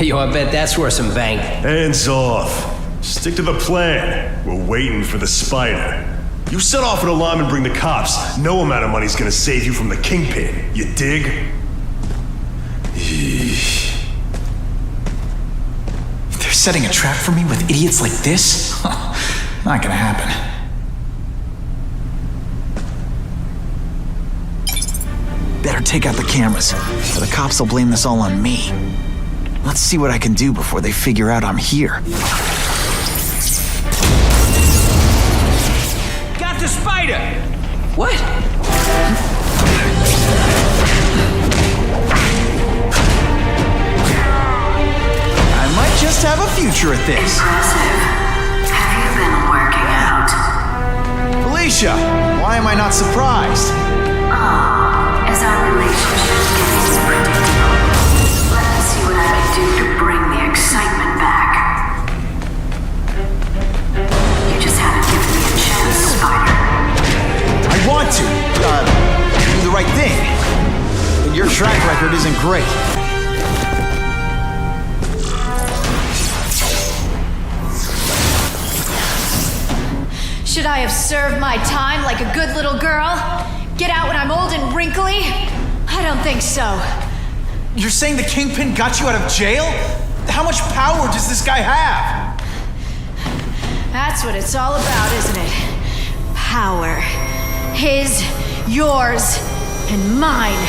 Yo, I bet that's worth some bank. Hands off. Stick to the plan. We're waiting for the spider. You set off an alarm and bring the cops. No amount of money's gonna save you from the Kingpin. You dig? Eesh. They're setting a trap for me with idiots like this? Not gonna happen. Better take out the cameras, or the cops will blame this all on me. Let's see what I can do before they figure out I'm here. Got the spider! What? I might just have a future at this. Impressive. Have you been working out? Felicia, why am I not surprised? As our relationship gets predictable, let me see what I can do to bring the excitement back. You just haven't given me a chance, Spider. I want to, do the right thing. But your track record isn't great. Should I have served my time like a good little girl? Get out when I'm old and wrinkly? I don't think so. You're saying the Kingpin got you out of jail? How much power does this guy have? That's what it's all about, isn't it? Power. His, yours, and mine.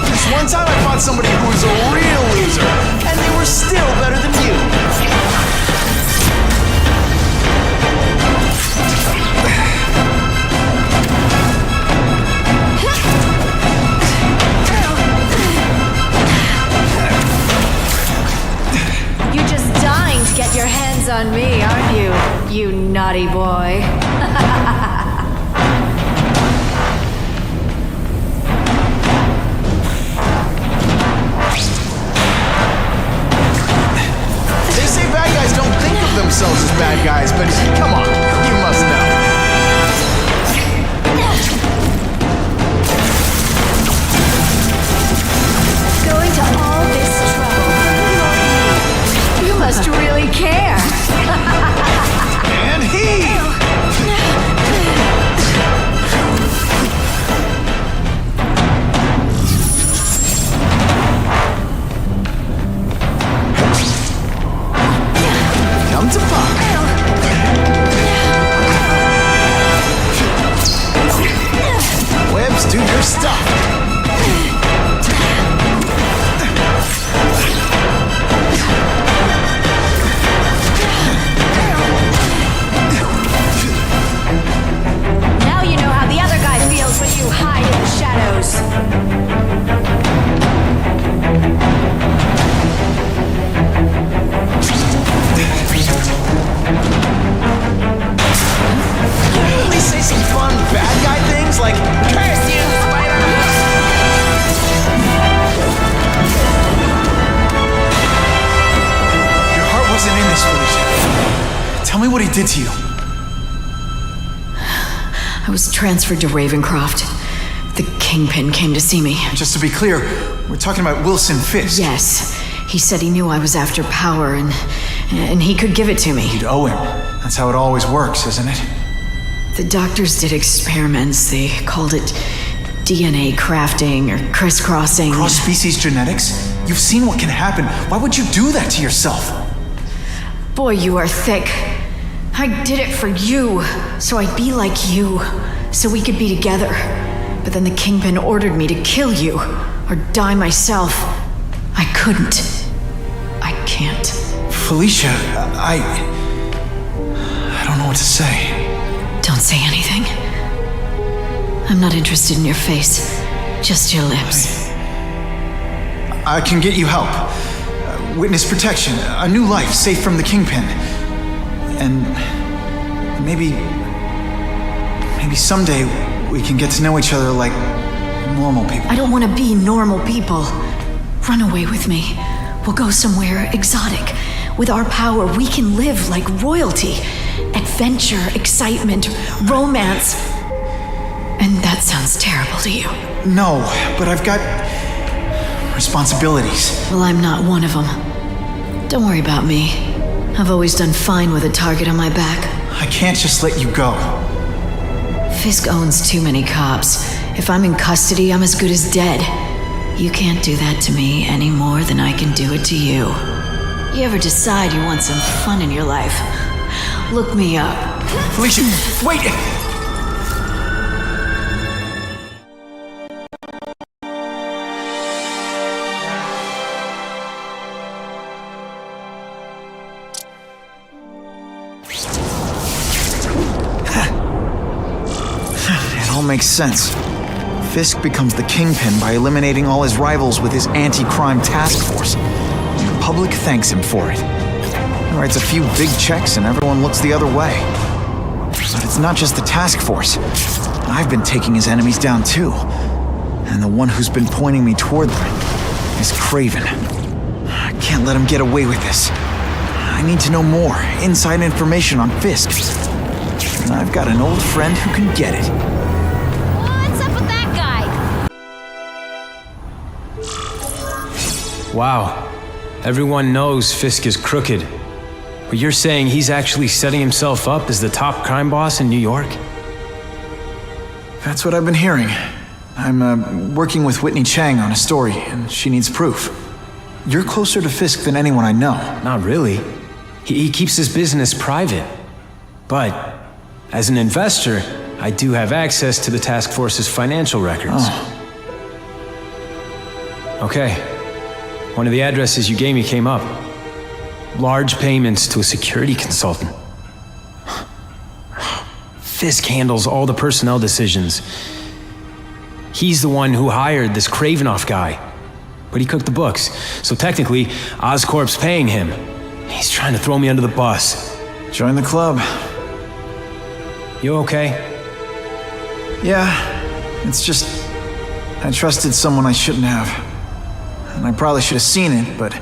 There's one time I fought somebody who was a real loser, and they were still better than you. You're just dying to get your hands on me, aren't you? You naughty boy. They say bad guys don't think of themselves as bad guys, but come on, you must know. Going to all this trouble. You must really care. And he! Come to pop. Webs, do your stuff. Now you know how the other guy feels when you hide in the shadows. They say some fun bad guy things like, curse you, spider! Your heart wasn't in this, Felicia. Tell me what he did to you. I was transferred to Ravencroft. The Kingpin came to see me. Just to be clear, we're talking about Wilson Fisk. Yes, he said he knew I was after power and he could give it to me. You'd owe him. That's how it always works, isn't it? The doctors did experiments. They called it DNA crafting or crisscrossing. Cross-species genetics? You've seen what can happen. Why would you do that to yourself? Boy, you are thick. I did it for you, so I'd be like you, so we could be together. But then the Kingpin ordered me to kill you, or die myself. I couldn't. I can't. Felicia, I don't know what to say. Don't say anything. I'm not interested in your face, just your lips. I can get you help. Witness protection, a new life safe from the Kingpin. And maybe someday we can get to know each other like normal people. I don't want to be normal people. Run away with me. We'll go somewhere exotic. With our power, we can live like royalty. Adventure, excitement, romance. And that That sounds terrible to you. No, but I've got responsibilities. Well, I'm not one of them. Don't worry about me. I've always done fine with a target on my back. I can't just let you go. Fisk owns too many cops. If I'm in custody, I'm as good as dead. You can't do that to me any more than I can do it to you. You ever decide you want some fun in your life? Look me up. Felicia, wait! It all makes sense. Fisk becomes the Kingpin by eliminating all his rivals with his anti-crime task force. And the public thanks him for it. He writes a few big checks and everyone looks the other way. But it's not just the task force. I've been taking his enemies down too. And the one who's been pointing me toward them is Kraven. I can't let him get away with this. I need to know more, inside information on Fisk. And I've got an old friend who can get it. What's up with that guy? Wow. Everyone knows Fisk is crooked. But you're saying he's actually setting himself up as the top crime boss in New York? That's what I've been hearing. I'm working with Whitney Chang on a story, and she needs proof. You're closer to Fisk than anyone I know. Not really. He keeps his business private. But, as an investor, I do have access to the task force's financial records. Oh. Okay. One of the addresses you gave me came up. Large payments to a security consultant. Fisk handles all the personnel decisions. He's the one who hired this Kravenoff guy. But he cooked the books, so technically, Oscorp's paying him. He's trying to throw me under the bus. Join the club. You okay? Yeah, it's just... I trusted someone I shouldn't have. And I probably should have seen it, but...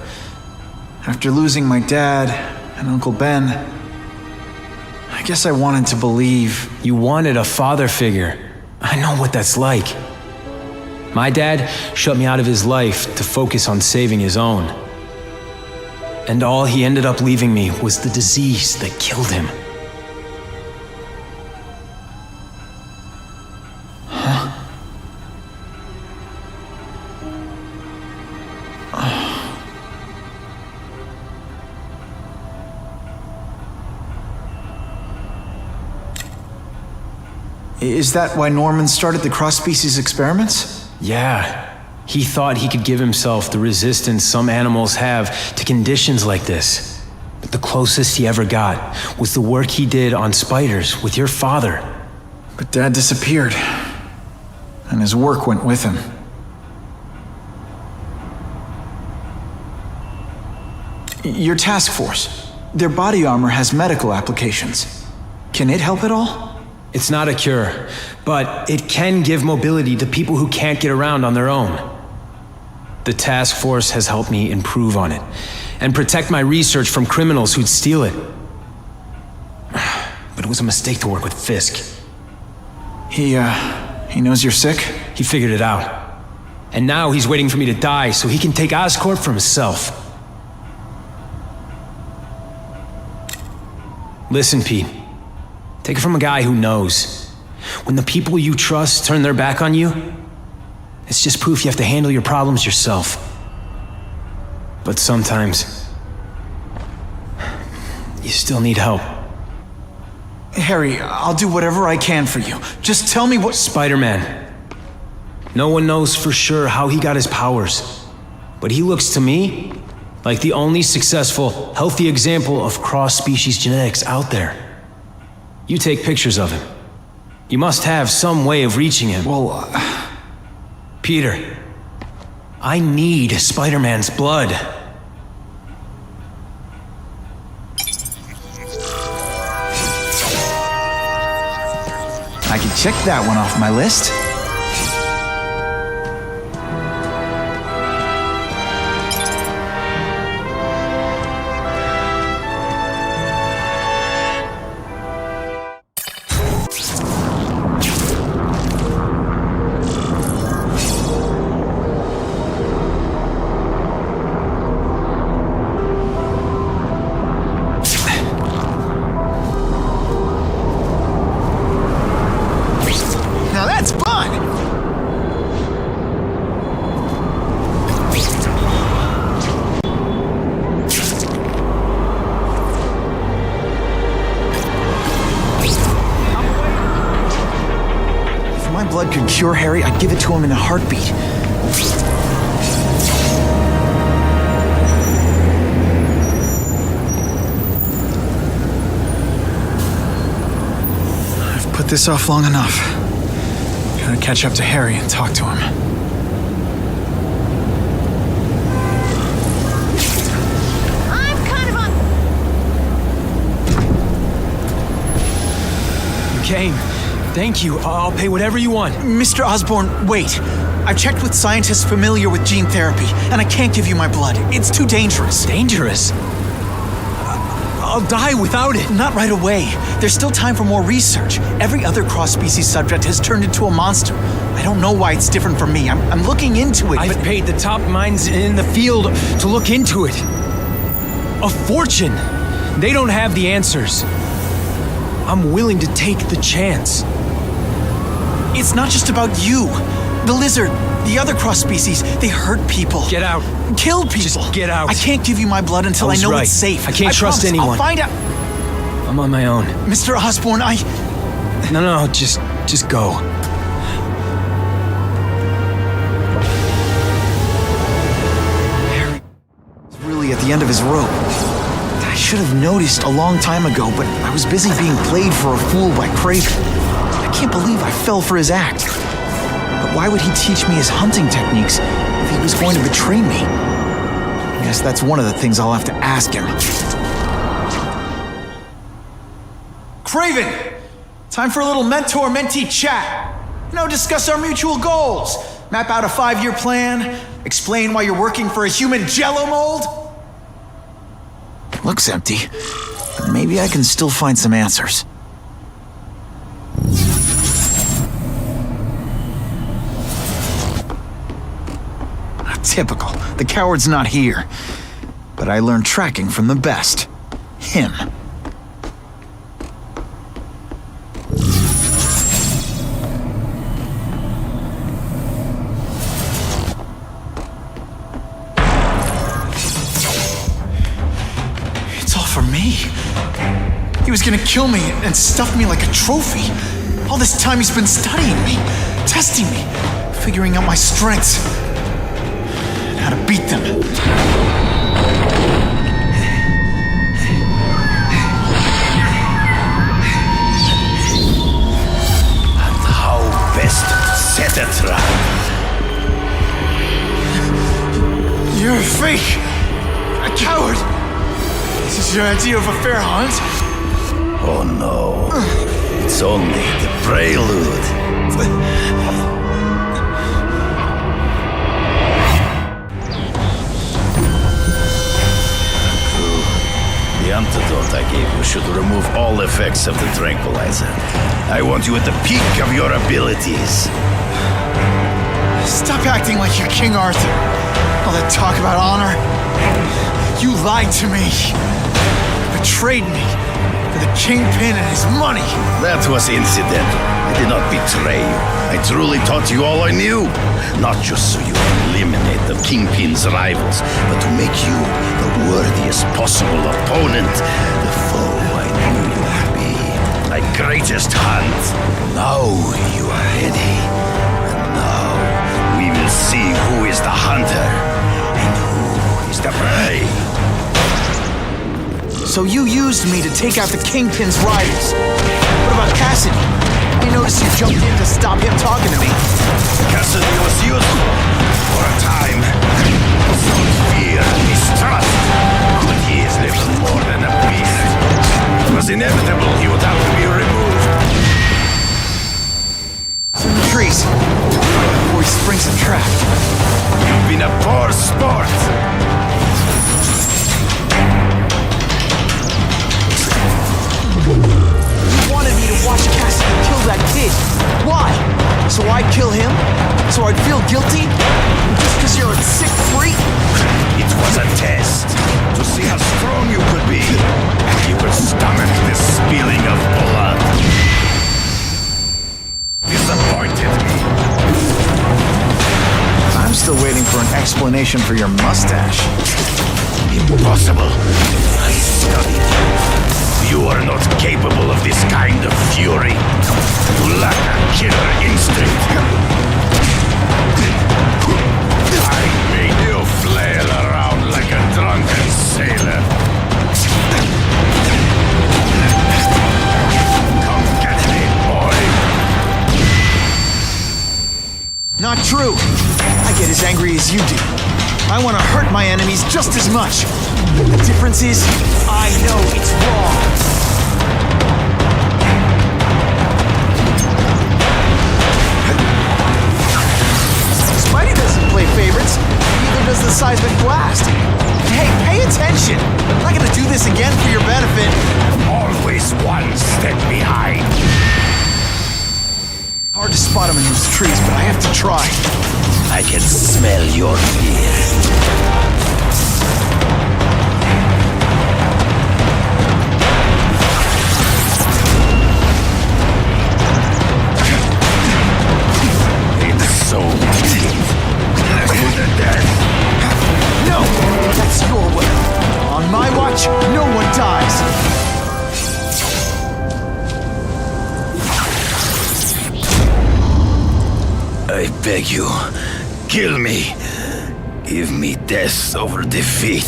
after losing my dad and Uncle Ben... I guess I wanted to believe... You wanted a father figure. I know what that's like. My dad shut me out of his life to focus on saving his own. And all he ended up leaving me was the disease that killed him. Is that why Norman started the cross-species experiments? Yeah. He thought he could give himself the resistance some animals have to conditions like this. But the closest he ever got was the work he did on spiders with your father. But Dad disappeared. And his work went with him. Your task force. Their body armor has medical applications. Can it help at all? It's not a cure, but it can give mobility to people who can't get around on their own. The task force has helped me improve on it, and protect my research from criminals who'd steal it. But it was a mistake to work with Fisk. He knows you're sick? He figured it out. And now he's waiting for me to die so he can take Oscorp for himself. Listen, Pete. Take it from a guy who knows. When the people you trust turn their back on you, it's just proof you have to handle your problems yourself. But sometimes, you still need help. Harry, I'll do whatever I can for you. Just tell me what— Spider-Man. No one knows for sure how he got his powers. But he looks to me like the only successful, healthy example of cross-species genetics out there. You take pictures of him. You must have some way of reaching him. Well, Peter, I need Spider-Man's blood. I can check that one off my list. my blood could cure Harry, I'd give it to him in a heartbeat. I've put this off long enough. Gotta catch up to Harry and talk to him. I'm kind of on... Kane, thank you. I'll pay whatever you want. Mr. Osborn, wait. I've checked with scientists familiar with gene therapy, and I can't give you my blood. It's too dangerous. Dangerous? I'll die without it. Not right away. There's still time for more research. Every other cross-species subject has turned into a monster. I don't know why it's different from me. I'm looking into it, I've paid the top minds in the field to look into it. A fortune. They don't have the answers. I'm willing to take the chance. It's not just about you. The lizard, the other cross-species, they hurt people. Get out. Kill people. Just get out. I can't give you my blood until I know it's safe. I can't trust promise. anyone. I'll find out. I'm on my own. Mr. Osborn, No, just go. Harry is really at the end of his rope. I should have noticed a long time ago, but I was busy being played for a fool by Kraven. I can't believe I fell for his act. But why would he teach me his hunting techniques if he was going to betray me? I guess that's one of the things I'll have to ask him. Kraven! Time for a little mentor-mentee chat. Discuss our mutual goals. Map out a 5-year plan. Explain why you're working for a human jello mold. Looks empty, but maybe I can still find some answers. Typical. The coward's not here. But I learned tracking from the best. Him. It's all for me. He was gonna kill me and stuff me like a trophy. All this time he's been studying me, testing me, figuring out my strengths. How to beat them. And how best to set a trap. You're a fake! A coward! This is your idea of a fair hunt? Oh no. It's only the prelude. The antidote I gave you should remove all effects of the tranquilizer. I want you at the peak of your abilities. Stop acting like you're King Arthur. All that talk about honor. You lied to me. Betrayed me. For the Kingpin and his money. That was incidental. I did not betray you. I truly taught you all I knew. Not just so you eliminate the Kingpin's rivals, but to make you the worthiest possible opponent, the foe I knew you would be. My greatest hunt. Now you are ready. And now we will see who is the hunter and who is the prey. So you used me to take out the Kingpin's riders. What about Cassidy? I noticed you jumped in to stop him talking to me. Cassidy was useful for a time. Some fear and mistrust. But he is little more than a beast. It was inevitable he would have to be removed. Some trees. Before he springs a trap. You've been a poor sport. You wanted me to watch Cassidy kill that kid. Why? So I'd kill him? So I'd feel guilty? Just because you're a sick freak? It was a test to see how strong you could be. You could stomach the spilling of blood. Disappointed me. I'm still waiting for an explanation for your mustache. Impossible. I studied you. You are not capable of this kind of fury. You lack a killer instinct. True. I get as angry as you do. I want to hurt my enemies just as much. The difference is, I know it's wrong. Spidey doesn't play favorites. Neither does the seismic blast. Hey, pay attention. I'm not gonna do this again for your benefit. Always one step behind. Hard to spot him in those trees, but I have to try. I can smell your fear. It's so deep. No! That's your way. On my watch, no one dies. I beg you, kill me. Give me death over defeat.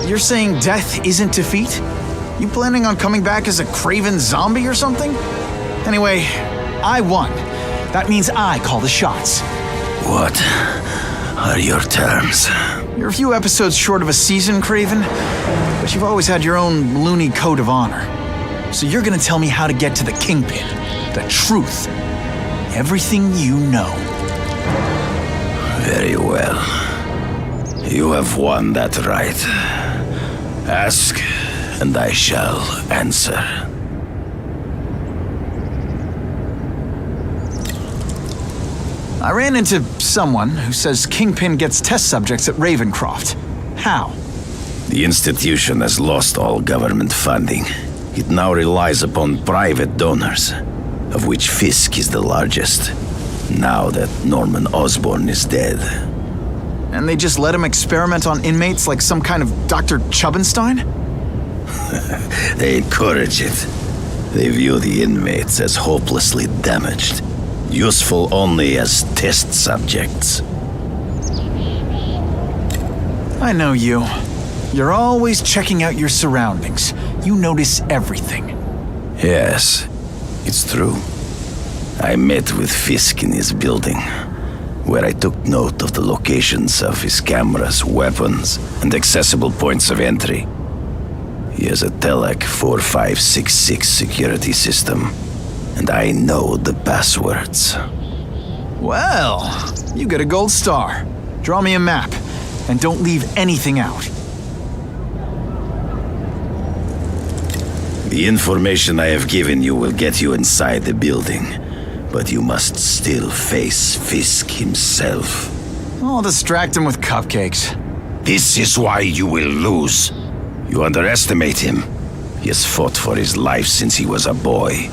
You're saying death isn't defeat? You planning on coming back as a Kraven zombie or something? Anyway, I won. That means I call the shots. What are your terms? You're a few episodes short of a season, Kraven, but you've always had your own loony code of honor. So you're gonna tell me how to get to the Kingpin, the truth. Everything you know. Very well. You have won that right. Ask, and I shall answer. I ran into someone who says Kingpin gets test subjects at Ravencroft. How? The institution has lost all government funding. It now relies upon private donors, of which Fisk is the largest, now that Norman Osborn is dead. And they just let him experiment on inmates like some kind of Dr. Chubbenstein? They encourage it. They view the inmates as hopelessly damaged, useful only as test subjects. I know you. You're always checking out your surroundings. You notice everything. Yes, it's true. I met with Fisk in his building, where I took note of the locations of his cameras, weapons, and accessible points of entry. He has a Telec 4566 security system, and I know the passwords. Well, you get a gold star. Draw me a map, and don't leave anything out. The information I have given you will get you inside the building, but you must still face Fisk himself. I'll distract him with cupcakes. This is why you will lose. You underestimate him. He has fought for his life since he was a boy.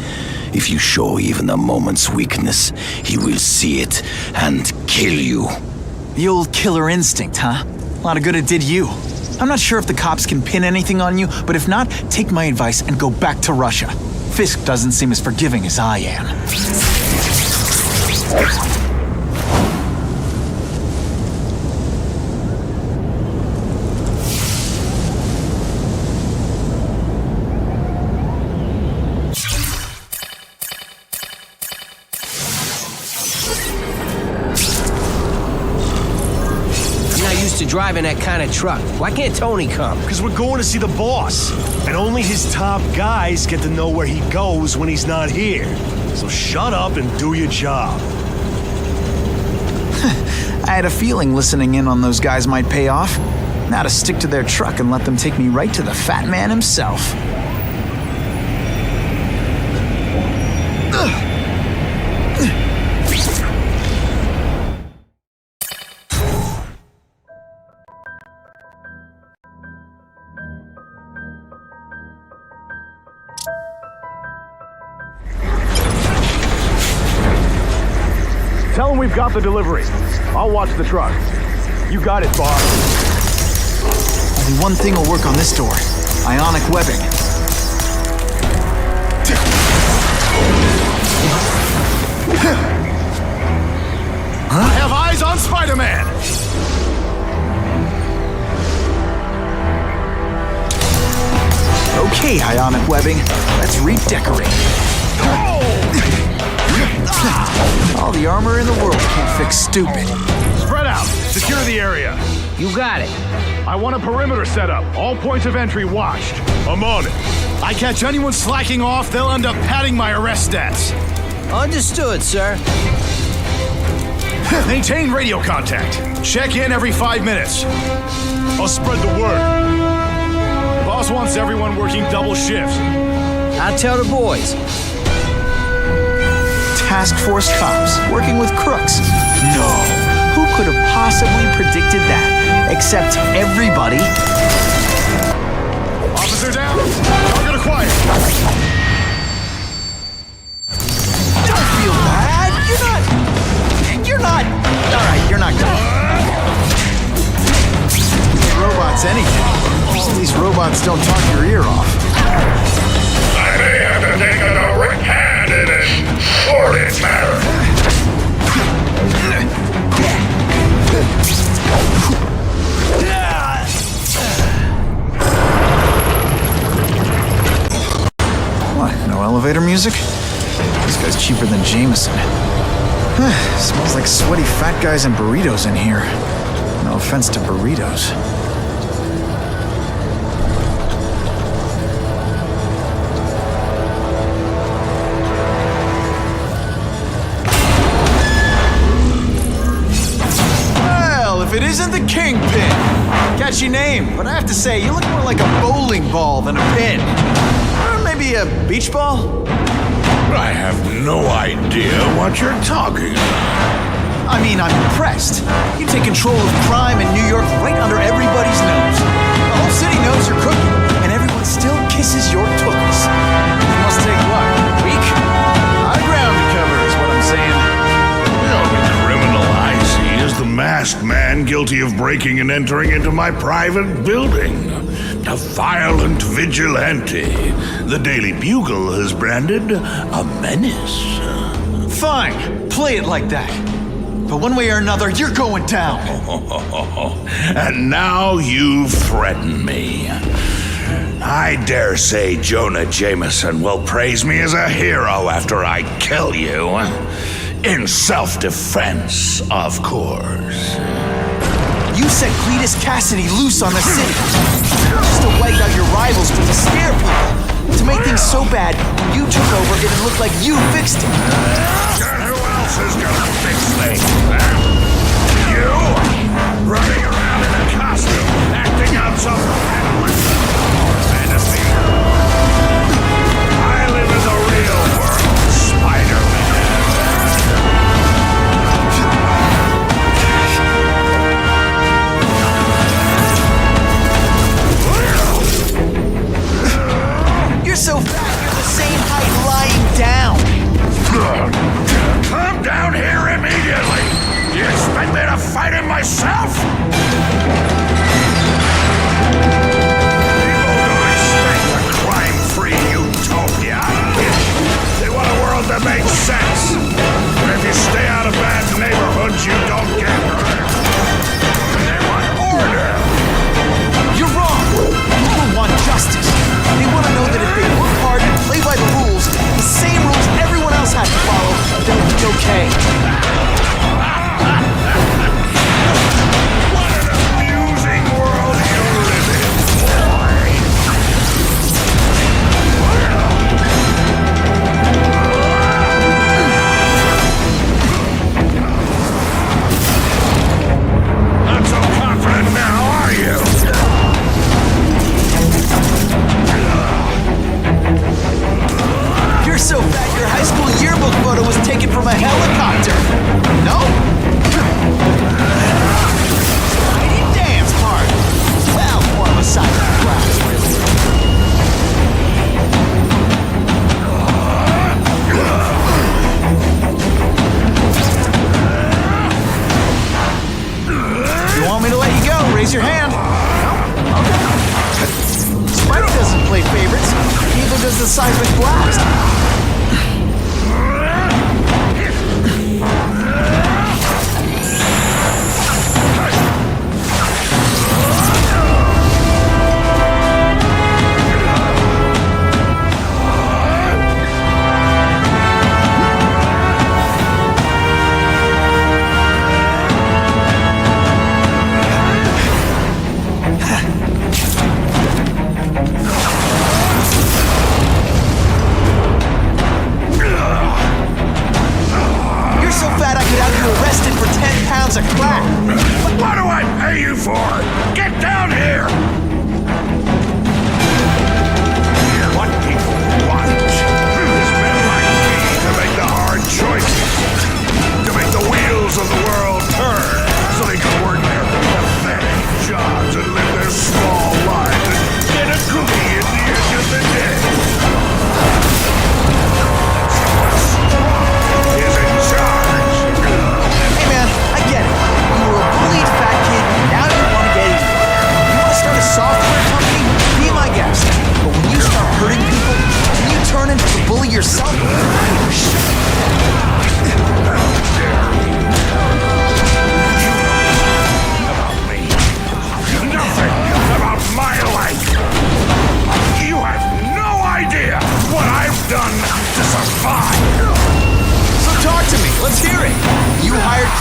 If you show even a moment's weakness, he will see it and kill you. The old killer instinct, huh? A lot of good it did you. I'm not sure if the cops can pin anything on you, but if not, take my advice and go back to Russia. Fisk doesn't seem as forgiving as I am. Driving that kind of truck. Why can't Tony come? Because we're going to see the boss. And only his top guys get to know where he goes when he's not here. So shut up and do your job. I had a feeling listening in on those guys might pay off. Now to stick to their truck and let them take me right to the fat man himself. Tell him we've got the delivery. I'll watch the truck. You got it, boss. Only one thing will work on this door. Ionic webbing. I have eyes on Spider-Man! Okay, Ionic webbing. Let's redecorate. All the armor in the world can't fix stupid. Spread out. Secure the area. You got it. I want a perimeter set up. All points of entry watched. I'm on it. I catch anyone slacking off, they'll end up padding my arrest stats. Understood, sir. Maintain radio contact. Check in every 5 minutes. I'll spread the word. Boss wants everyone working double shifts. I'll tell the boys. Task force cops working with crooks. No. Who could have possibly predicted that? Except everybody. Officer down. Target acquired. Don't feel bad. You're not. All right, you're not good. Robots anything. Most of these robots don't talk your ear off. I may have to take a direct hand in it, or it matters. What, no elevator music? This guy's cheaper than Jameson. Smells like sweaty fat guys and burritos in here. No offense to burritos. If it isn't the Kingpin! Catchy name, but I have to say, you look more like a bowling ball than a pin. Or maybe a beach ball? I have no idea what you're talking about. I mean, I'm impressed. You take control of crime in New York right under everybody's nose. The whole city knows you're cooking, and everyone still kisses your toes. It must take what, a week? High ground to cover is what I'm saying. The only criminal I see is the masked man guilty of breaking and entering into my private building. A violent vigilante. The Daily Bugle has branded a menace. Fine, play it like that. But one way or another, you're going down. And now you threaten me. I dare say Jonah Jameson will praise me as a hero after I kill you. In self-defense, of course. You set Cletus Cassidy loose on the city. Just to wipe out your rivals, but to scare people. To make things so bad, when you took over, it would look like you fixed it. And who else is gonna fix things, huh? You? Running around in a costume, acting out some fantasy. I live in the real world, Spider-Man. You're so fat, you're the same height lying down. Come down here immediately! You expect me to fight him myself? People don't expect a crime-free utopia. They want a world that makes sense. Where if you stay out of bad neighborhoods, you don't get hurt. They want order. You're wrong. People want justice. They want to know that if they work hard and play by the rules, the same rules everyone else has to follow, then it'll be okay. What an amusing world you live in, boy! Not so confident now, are you? You're so fat, your high school yearbook photo was taken from a helicopter. No? You didn't dance part. Well, more of a side of the class, You want me to let you go? Raise your hand. No? Okay. Spidey doesn't play favorites. Neither does the seismic blast.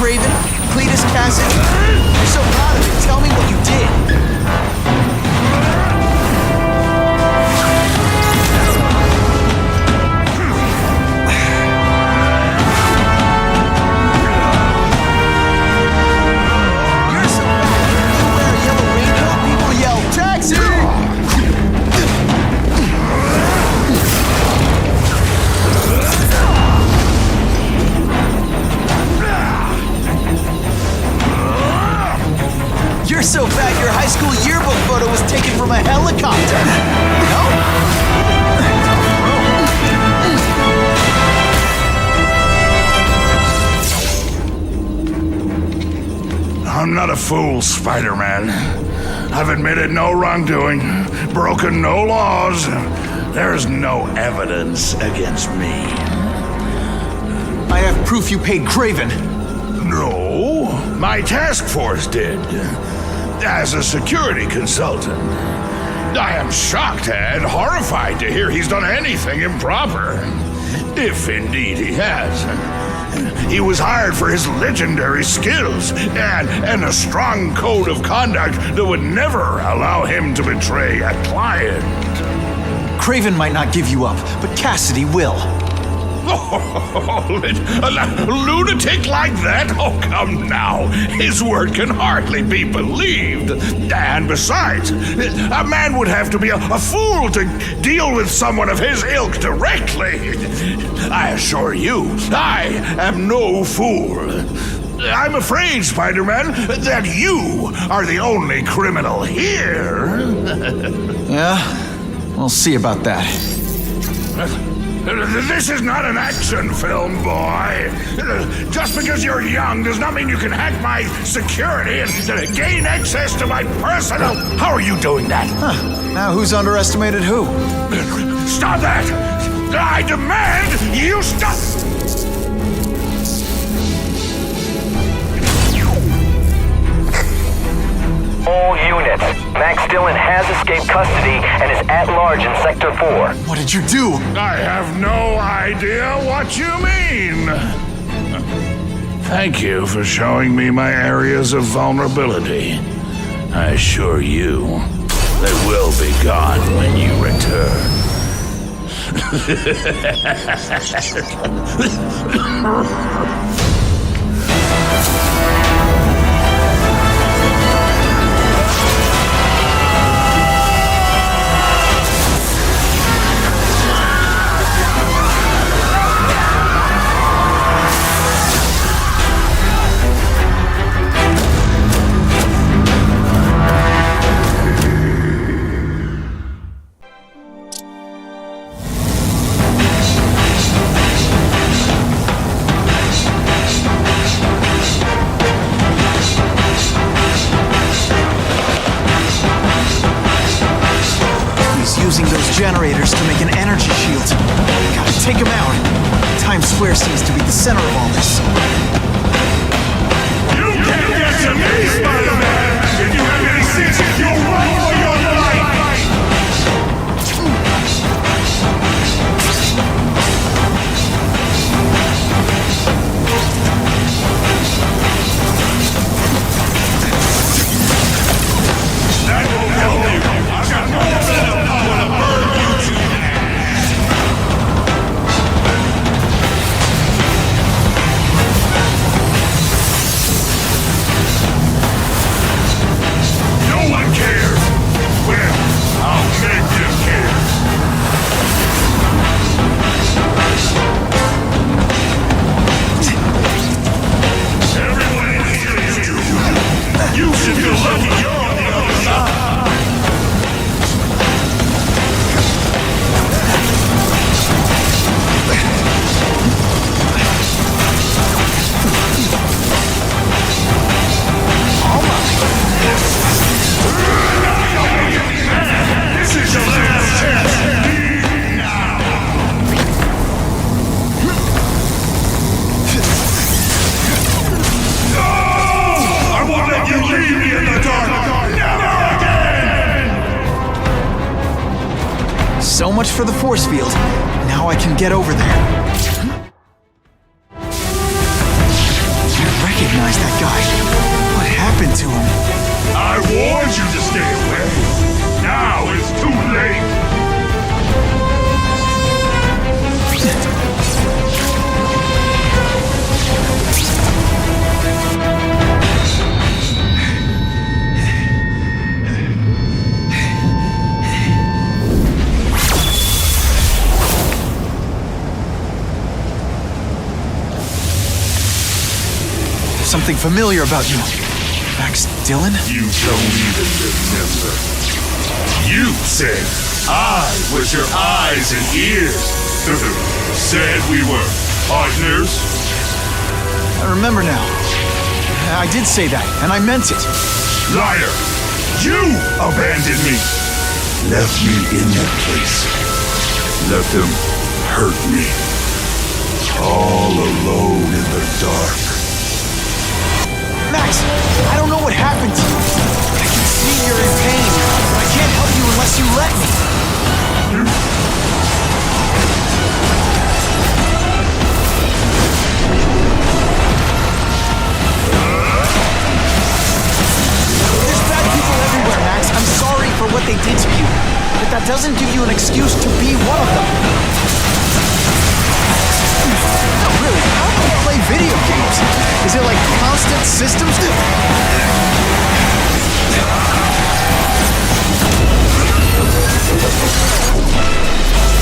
Kraven, Cletus, Cassidy. I'm so proud of you. Tell me what you did. You're so bad. You wear a yellow raincoat, people yell, "Taxi!" You're so fat your high school yearbook photo was taken from a helicopter. No? I'm not a fool, Spider-Man. I've admitted no wrongdoing, broken no laws. There's no evidence against me. I have proof you paid Kraven. No, my task force did. As a security consultant. I am shocked and horrified to hear he's done anything improper. If indeed he has. He was hired for his legendary skills and a strong code of conduct that would never allow him to betray a client. Kraven might not give you up, but Cassidy will. A lunatic like that? Oh, come now. His word can hardly be believed. And besides, a man would have to be a fool to deal with someone of his ilk directly. I assure you, I am no fool. I'm afraid, Spider-Man, that you are the only criminal here. Yeah? We'll see about that. This is not an action film, boy. Just because you're young does not mean you can hack my security and gain access to my personal... How are you doing that? Now who's underestimated who? Stop that! I demand you stop... All units. Max Dillon has escaped custody and is at large in Sector 4. What did you do? I have no idea what you mean. Thank you for showing me my areas of vulnerability. I assure you, they will be gone when you return. Using those generators to make an energy shield. Gotta take him out. Times Square seems to be the center of all this. You can't get to me, Spider-Man! If you have any sense, you'll run for your life! That will help you. I've got no better power to burn you to ash. No one cares. Well, I'll make them care. Everyone in here is you. You should feel lucky you're on the other side. This is your last chance. Leave now. No! I won't let you leave me in the dark. Never again. So much for the force field. Now I can get over there. I recognize something familiar about you. Max Dillon? You don't even remember. You said I was your eyes and ears. Said we were partners. I remember now. I did say that, and I meant it. Liar! You abandoned me! Left me in that place. Let them hurt me. All alone in the dark. Max, I don't know what happened to you. I can see you're in pain, but I can't help you unless you let me. There's bad people everywhere, Max. I'm sorry for what they did to you, but that doesn't give you an excuse to be one of them. No, really, how do you play video games? Is it like constant systems?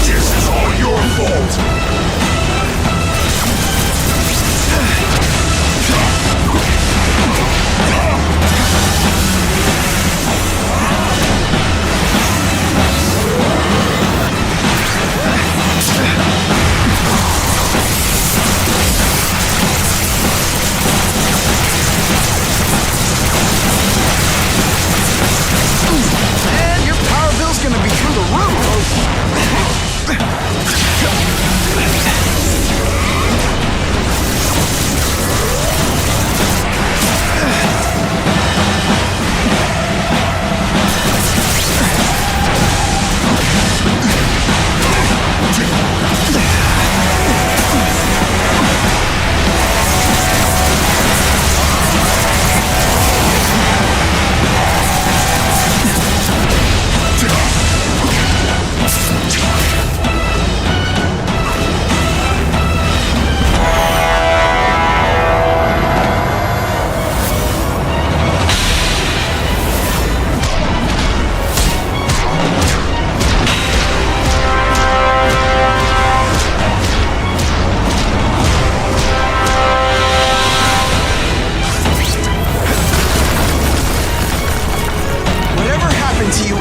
This is all your fault! And your power bill's gonna be through the roof.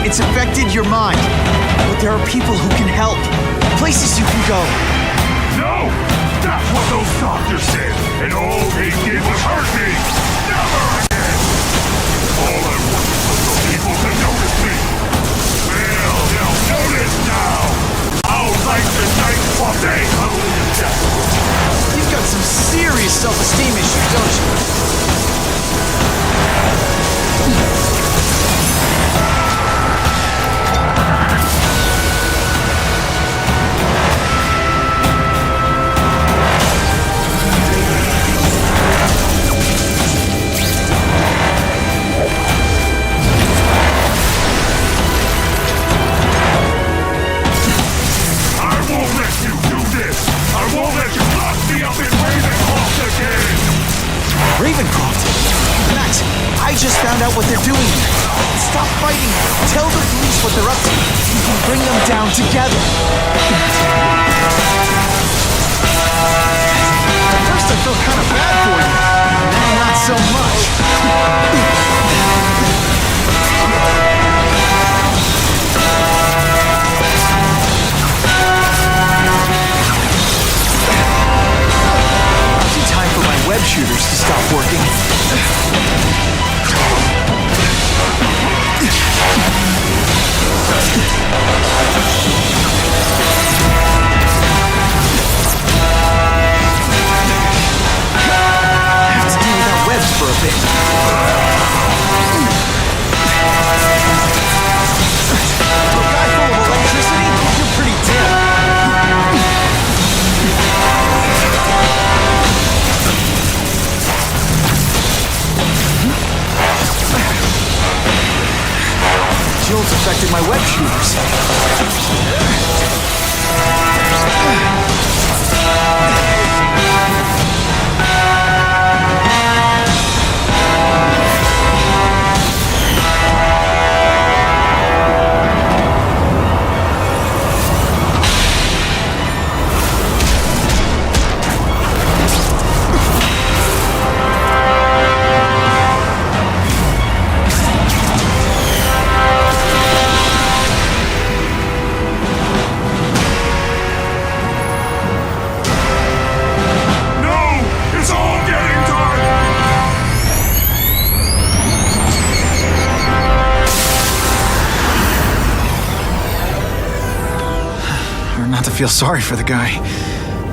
It's affected your mind. But there are people who can help. Places you can go. No! That's what those doctors said! And all they did was hurt me! Never again! All I wanted was for people to notice me! Well, they'll notice now! I'll light the night while they huddle to death! You've got some serious self-esteem issues, don't you? Just found out what they're doing here. Stop fighting. Tell the police what they're up to. You can bring them down together. At first I felt kind of bad for you. Now not so much. Time for my web shooters to stop working. I have to deal without webs for a bit. For a guy full of electricity, you're pretty dim. Jill's affected my web shooters. feel sorry for the guy.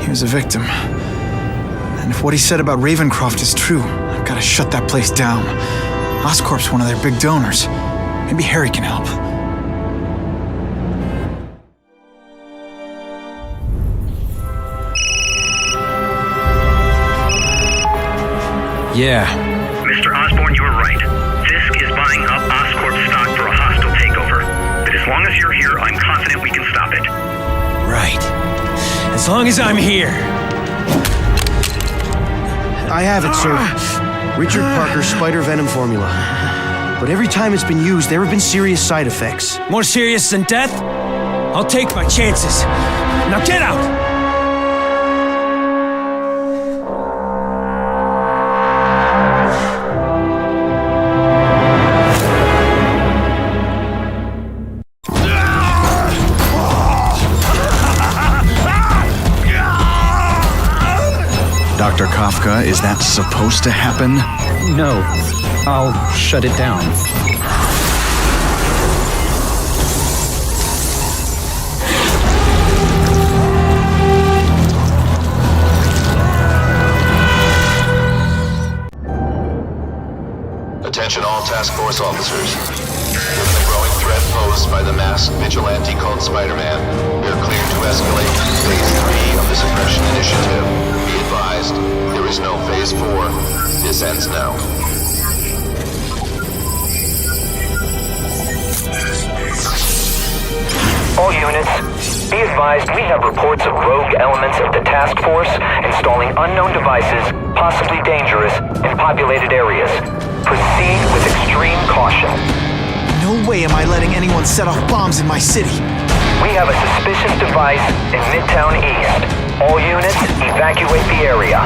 He was a victim. And if what he said about Ravencroft is true, I've got to shut that place down. Oscorp's one of their big donors. Maybe Harry can help. Yeah. Mr. Osborn, you were right. Fisk is buying up Oscorp stock for a hostile takeover. But as long as you're here, I'm confident we can stop it. Right. As long as I'm here. I have it, sir. Richard Parker's spider venom formula. But every time it's been used, there have been serious side effects. More serious than death? I'll take my chances. Now get out! Dr. Kafka, is that supposed to happen? No. I'll shut it down. Attention all task force officers. Given the growing threat posed by the masked vigilante called Spider-Man, we are cleared to escalate Phase 3 of the Suppression Initiative. Be advised, there is no Phase 4. This ends now. All units, be advised we have reports of rogue elements of the task force installing unknown devices, possibly dangerous, in populated areas. Proceed with extreme caution. No way am I letting anyone set off bombs in my city. We have a suspicious device in Midtown East. All units, evacuate the area.